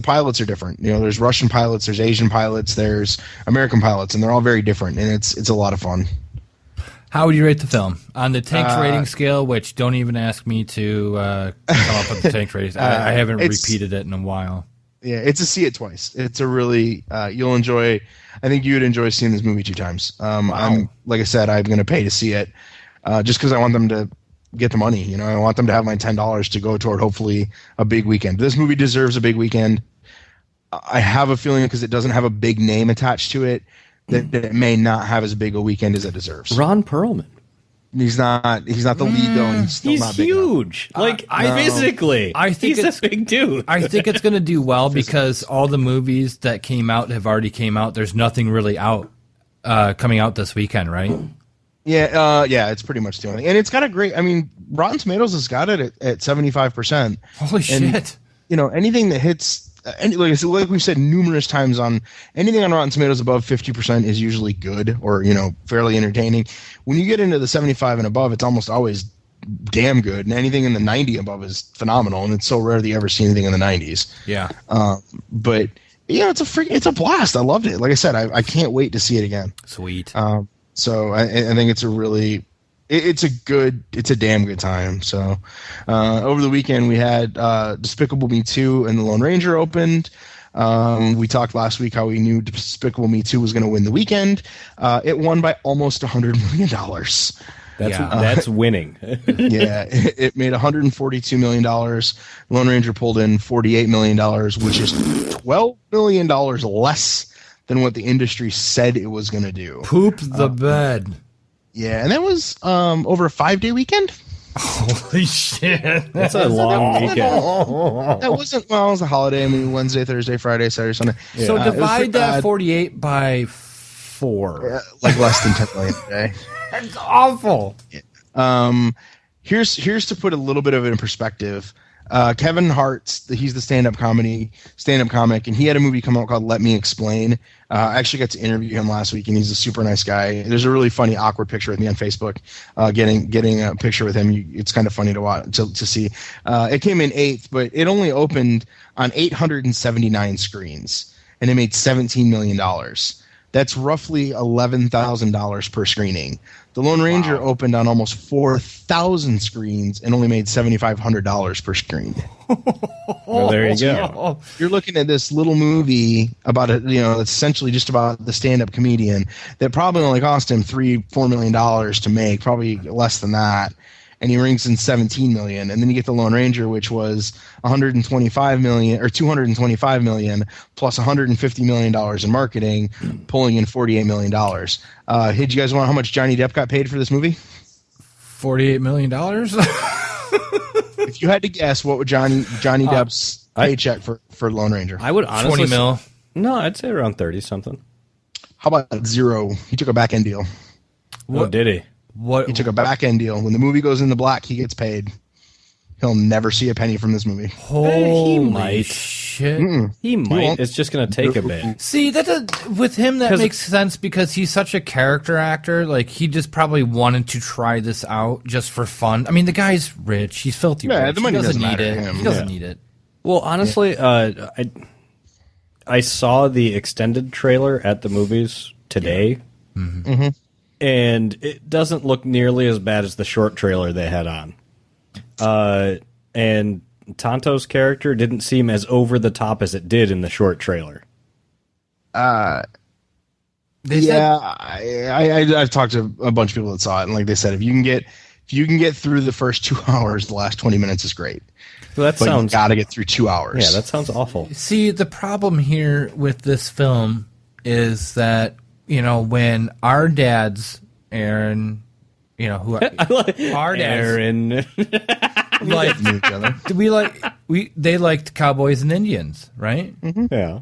pilots are different. You know, there's Russian pilots, there's Asian pilots, there's American pilots, and they're all very different, and it's a lot of fun. How would you rate the film on the Tanks rating scale? Which don't even ask me to come up with the Tanks rating. I haven't repeated it in a while. Yeah, it's a see it twice. It's a really you'll enjoy. I think you'd enjoy seeing this movie 2 times. I'm like I said, I'm going to pay to see it just because I want them to get the money. You know, I want them to have my $10 to go toward hopefully a big weekend. This movie deserves a big weekend. I have a feeling because it doesn't have a big name attached to it that it may not have as big a weekend as it deserves. Ron Perlman. He's not the lead though. And he's still not big huge. Enough. Physically, I think he's a big dude. I think it's going to do well because all the movies that came out have already came out. There's nothing really out coming out this weekend, right? Yeah, it's pretty much the only thing. And it's got a great. I mean, Rotten Tomatoes has got it at 75%. Holy shit! You know, anything that hits. Like we've said numerous times, on anything on Rotten Tomatoes above 50% is usually good or, you know, fairly entertaining. When you get into the 75 and above, it's almost always damn good, and anything in the 90 above is phenomenal. And it's so rare that you ever see anything in the 90s. Yeah. But yeah, it's a blast. I loved it. Like I said, I can't wait to see it again. Sweet. So I think it's a really. It's a damn good time. So over the weekend we had Despicable Me 2 and The Lone Ranger opened. We talked last week how we knew Despicable Me 2 was going to win the weekend. It won by almost $100 million. That's winning. Yeah, it made $142 million. Lone Ranger pulled in $48 million, which is $12 million less than what the industry said it was going to do. Poop the bed. Yeah, and that was over a 5-day weekend. Holy shit. That's a long weekend. That wasn't, well, it was a holiday. I mean, Wednesday, Thursday, Friday, Saturday, Sunday. Yeah. So divide that 48 by 4. Like less than 10 million a day. That's awful. Yeah. Here's to put a little bit of it in perspective. Kevin Hart's, he's the stand-up comic, and he had a movie come out called Let Me Explain. I actually got to interview him last week, and he's a super nice guy. There's a really funny, awkward picture with me on Facebook. Getting a picture with him, it's kind of funny to watch to see. It came in 8th, but it only opened on 879 screens, and it made $17 million. That's roughly $11,000 per screening. The Lone Ranger opened on almost 4,000 screens and only made $7,500 per screen. Well, there you go. You're looking at this little movie about it's essentially just about the stand-up comedian that probably only cost him $3-4 million to make, probably less than that. And he rings in $17 million, and then you get the Lone Ranger, which was $125 million or $225 million plus $150 million in marketing, pulling in $48 million. Hey, do you guys want how much Johnny Depp got paid for this movie? $48 million. If you had to guess, what would Johnny Depp's paycheck for Lone Ranger? I would honestly 20 mil. No, I'd say around 30 something. How about 0? He took a back end deal. What did he? He took a back end deal. When the movie goes in the black, he gets paid. He'll never see a penny from this movie. Holy he might. shit. He might. It's just going to take a bit. See, with him, that makes sense because he's such a character actor. Like, he just probably wanted to try this out just for fun. I mean, the guy's rich. He's filthy rich. The money doesn't need matter it. to him. He doesn't need it. Well, honestly, I saw the extended trailer at the movies today. Yeah. Mm-hmm. And it doesn't look nearly as bad as the short trailer they had on. And Tonto's character didn't seem as over the top as it did in the short trailer. I've talked to a bunch of people that saw it, and like they said, if you can get through the first 2 hours, the last 20 minutes is great. Well, you got to get through 2 hours. Yeah, that sounds awful. See, the problem here with this film is that, when our dads, Aaron, who our dads, Aaron, they liked cowboys and Indians, right? Mm-hmm. Yeah,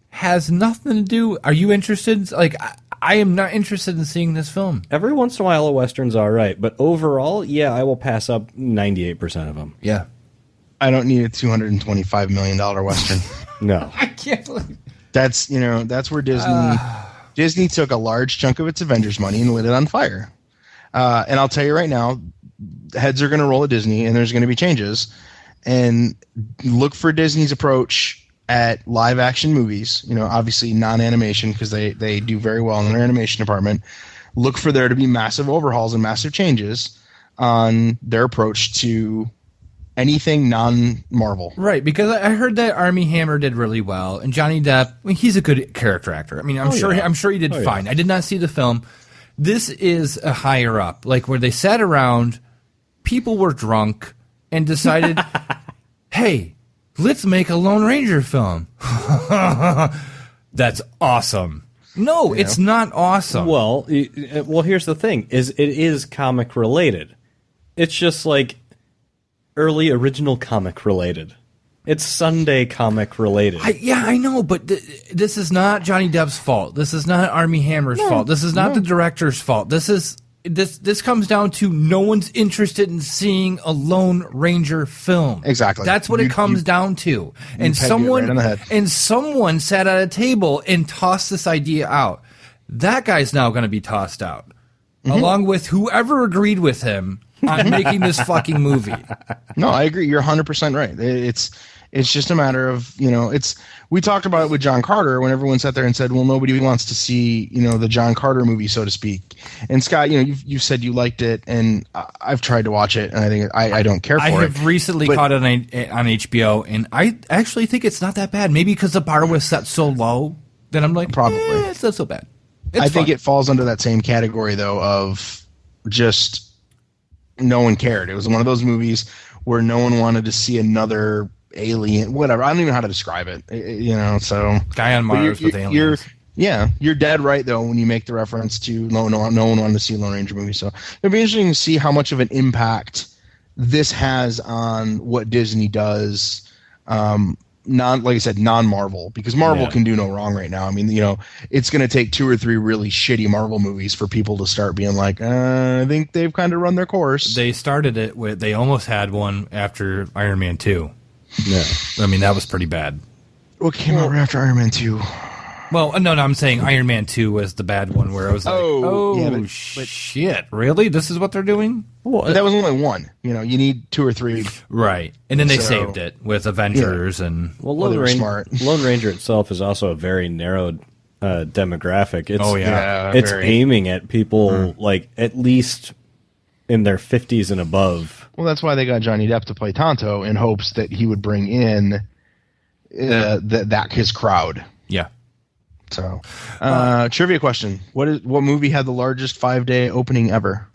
has nothing to do. Are you interested? Like, I am not interested in seeing this film. Every once in a while, a western's all right, but overall, yeah, I will pass up 98% of them. Yeah, I don't need a $225 million western. No, I can't believe. That's where Disney took a large chunk of its Avengers money and lit it on fire. And I'll tell you right now, heads are going to roll at Disney, and there's going to be changes. and look for Disney's approach at live action movies. Obviously non-animation, because they do very well in their animation department. Look for there to be massive overhauls and massive changes on their approach to anything non-Marvel. Right, because I heard that Armie Hammer did really well, and Johnny Depp, he's a good character actor. I'm sure he did fine. I did not see the film. This is a higher up, like where they sat around, people were drunk, and decided, hey, let's make a Lone Ranger film. That's awesome. No, it's not awesome. Well, here's the thing: it is comic related. It's just like early original comic related. It's Sunday comic related. I know, but this is not Johnny Depp's fault. This is not Armie Hammer's fault. This is not the director's fault. This comes down to no one's interested in seeing a Lone Ranger film. Exactly. That's what it comes down to. And someone sat at a table and tossed this idea out. That guy's now going to be tossed out, along with whoever agreed with him on making this fucking movie. No, I agree. You're 100% right. It's just a matter of, we talked about it with John Carter when everyone sat there and said, well, nobody wants to see, the John Carter movie, so to speak. And Scott, you've said you liked it, and I've tried to watch it, and I think I don't care for it. I have recently caught it on HBO, and I actually think it's not that bad. Maybe because the bar was set so low that I'm like, probably it's not so bad. I think it falls under that same category, though, of just no one cared. It was one of those movies where no one wanted to see another alien, whatever. I don't even know how to describe it. So guy on Mars with aliens. You're dead right though when you make the reference to no one wanted to see a Lone Ranger movie. So it'll be interesting to see how much of an impact this has on what Disney does. Like I said, non-Marvel, because Marvel can do no wrong right now. I mean, it's going to take 2 or 3 really shitty Marvel movies for people to start being like, I think they've kind of run their course. They started it with, they almost had one after Iron Man 2. Yeah. I mean, that was pretty bad. What came out right after Iron Man 2? Well, no, I'm saying Iron Man 2 was the bad one where I was like, shit, really? This is what they're doing? Well, that was only one. You need 2 or 3. Right. And then they saved it with Avengers and... Well, Lone Ranger itself is also a very narrow demographic. It's aiming at people like at least in their 50s and above. Well, that's why they got Johnny Depp to play Tonto in hopes that he would bring in his crowd. Yeah. So, trivia question: What movie had the largest 5-day opening ever?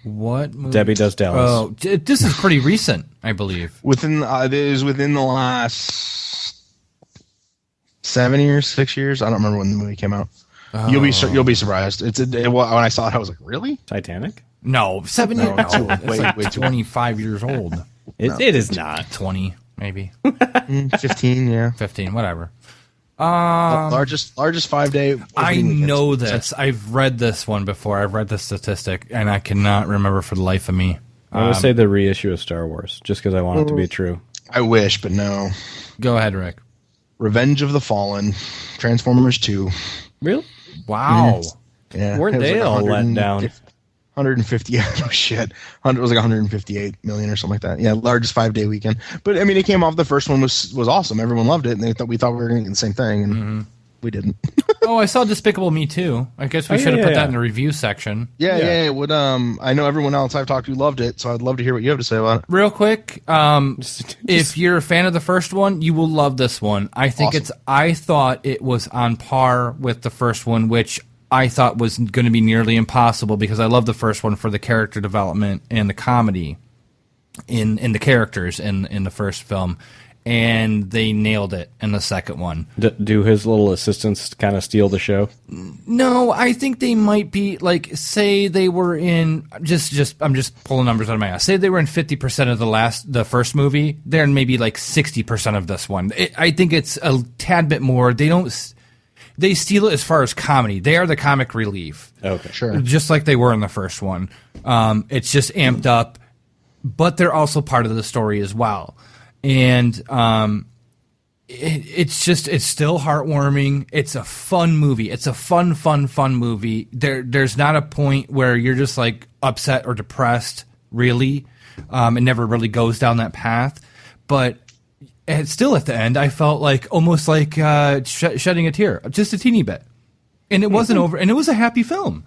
What movie? Debbie Does Dallas. Oh, this is pretty recent, I believe. It is within the last 7 years, 6 years. I don't remember when the movie came out. Oh. You'll be surprised. When I saw it, I was like, really? Titanic? No, 7 years. No, way too 25 years old. It is not 20, maybe 15. Yeah, 15, whatever. Largest 5-day. I know this. I've read this one before. I've read the statistic, and I cannot remember for the life of me. I would say the reissue of Star Wars, just because I want it to be true. I wish, but no. Go ahead, Rick. Revenge of the Fallen, Transformers 2. Really? Wow. Yeah. Weren't they all let down? 150. Oh shit! It was like 158 million or something like that. Yeah, largest 5-day weekend. But I mean, it came off. The first one was awesome. Everyone loved it, and we thought we were going to get the same thing, and we didn't. Oh, I saw Despicable Me too. I guess we should have put that in the review section. Yeah. It would. I know everyone else I've talked to loved it, so I'd love to hear what you have to say about it. Real quick, if you're a fan of the first one, you will love this one. I think I thought it was on par with the first one, which I thought was going to be nearly impossible because I love the first one for the character development and the comedy in the characters in the first film, and they nailed it in the second one. Do his little assistants kind of steal the show? No, I think they might be like, say they were in I'm just pulling numbers out of my ass. Say they were in 50% of the first movie. They're in maybe like 60% of this one. I think it's a tad bit more. They steal it as far as comedy. They are the comic relief. Okay, sure. Just like they were in the first one. It's just amped up, but they're also part of the story as well. And it's still heartwarming. It's a fun movie. It's a fun movie. There's not a point where you're just like upset or depressed, really. It never really goes down that path. But still at the end, I felt like almost like shedding a tear, just a teeny bit. And it wasn't over, and it was a happy film.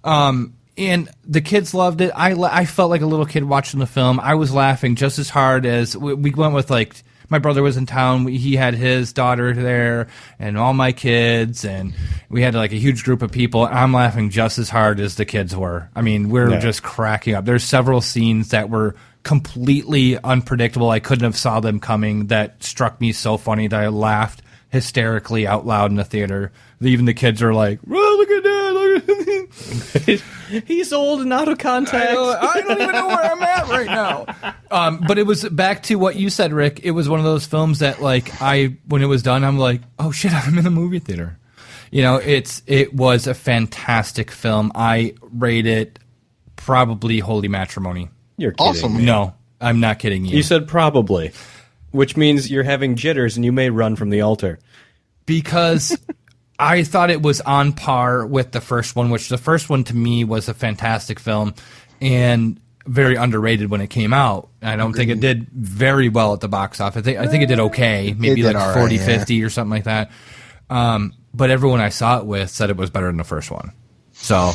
And the kids loved it. I felt like a little kid watching the film. I was laughing just as hard as we went with, like, my brother was in town. He had his daughter there and all my kids, and we had like a huge group of people. I'm laughing just as hard as the kids were. I mean, we're just cracking up. There's several scenes that were completely unpredictable. I couldn't have saw them coming. That struck me so funny that I laughed hysterically out loud in the theater. Even the kids are like, "Oh, look at that! Look at that!" He's old and out of contact. I don't even know where I'm at right now. But it was back to what you said, Rick. It was one of those films that, like, when it was done, I'm like, "Oh shit, I'm in the movie theater." You know, it was a fantastic film. I rate it probably holy matrimony. You're kidding. Awesome. No, I'm not kidding you. You said probably, which means you're having jitters and you may run from the altar. Because I thought it was on par with the first one, which the first one to me was a fantastic film and very underrated when it came out. I don't think it did very well at the box office. I think it did okay, maybe like 40, 50 or something like that. But everyone I saw it with said it was better than the first one. So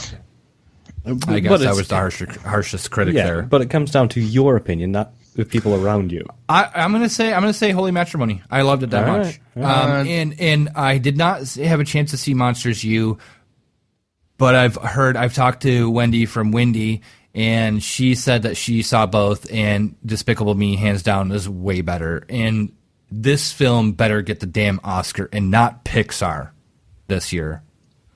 I guess I was the harshest critic there. But it comes down to your opinion, not the people around you. I'm gonna say holy matrimony. I loved it that much. And I did not have a chance to see Monsters U, but I've talked to Wendy from Windy, and she said that she saw both, and Despicable Me hands down is way better. And this film better get the damn Oscar and not Pixar this year.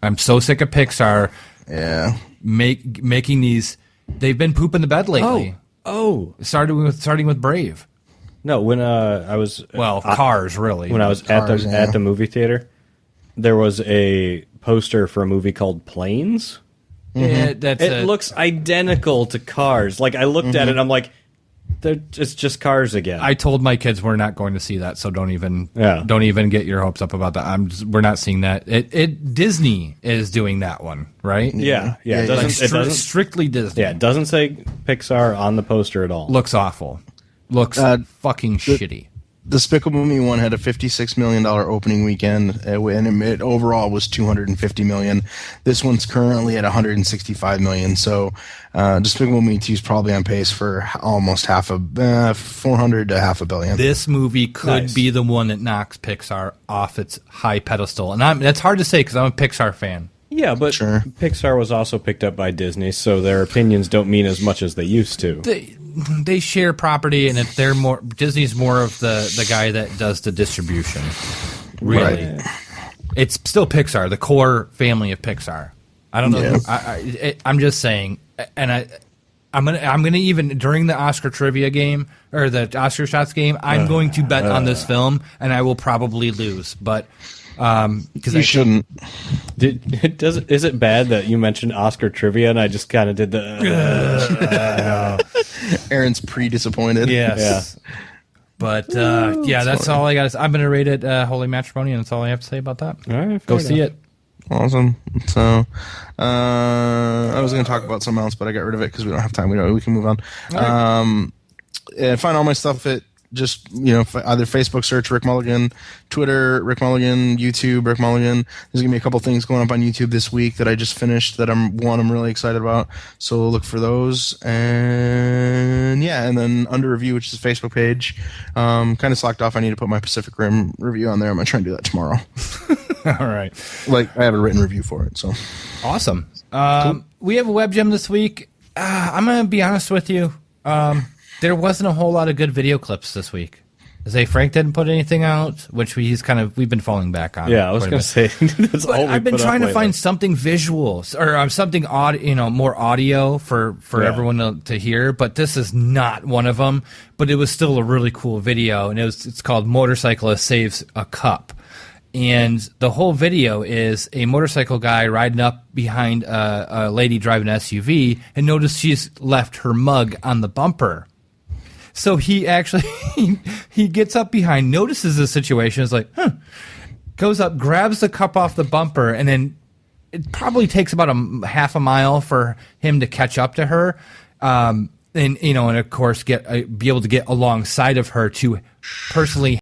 I'm so sick of Pixar. Yeah, making these. They've been pooping the bed lately. Oh, starting with Brave. No, when I was Cars really. When I was at the movie theater, there was a poster for a movie called Planes. Yeah, it looks identical to Cars. Like I looked at it, and I'm like, it's just Cars again. I told my kids we're not going to see that, so don't even get your hopes up about that. We're not seeing that. Disney is doing that one, right? Yeah. It doesn't strictly Disney. Yeah, it doesn't say Pixar on the poster at all. Looks awful. Looks fucking shitty. Despicable Me 1 had a $56 million opening weekend, and it overall was $250 million. This one's currently at $165 million, so Despicable Me 2 is probably on pace for almost $400 to $500 million. This movie could be the one that knocks Pixar off its high pedestal, and that's hard to say because I'm a Pixar fan. Yeah, but Pixar was also picked up by Disney, so their opinions don't mean as much as they used to. They share property, and if they're more, Disney's more of the guy that does the distribution. Really, It's still Pixar, the core family of Pixar. I don't know. Yeah. I'm just saying, and I'm gonna even during the Oscar trivia game or the Oscar shots game, I'm going to bet on this film, and I will probably lose, but. Because you shouldn't. Is it bad that you mentioned Oscar trivia and I just kind of did the? Aaron's pre-disappointed. Yes. Yeah. But that's all I got. I'm going to rate it holy matrimony, and that's all I have to say about that. All right, go see it. Awesome. So, I was going to talk about something else, but I got rid of it because we don't have time. We can move on. Right. Find all my stuff at. Just, either Facebook search Rick Mulligan, Twitter Rick Mulligan, YouTube Rick Mulligan. There's going to be a couple things going up on YouTube this week that I just finished that I'm really excited about. So look for those. And then Under Review, which is a Facebook page. Kind of slacked off. I need to put my Pacific Rim review on there. I'm going to try and do that tomorrow. All right. Like, I have a written review for it. So awesome. Cool. We have a web gem this week. I'm going to be honest with you. There wasn't a whole lot of good video clips this week. Frank didn't put anything out, which we've been falling back on. Yeah, I was going to say that's all I've been trying to find something visual or something more audio for everyone to hear. But this is not one of them. But it was still a really cool video, and it's called "Motorcyclist Saves Cup." And the whole video is a motorcycle guy riding up behind a lady driving an SUV, and notice she's left her mug on the bumper. So he actually he gets up behind, notices the situation, is like, goes up, grabs the cup off the bumper, and then it probably takes about half a mile for him to catch up to her. And and of course be able to get alongside of her to personally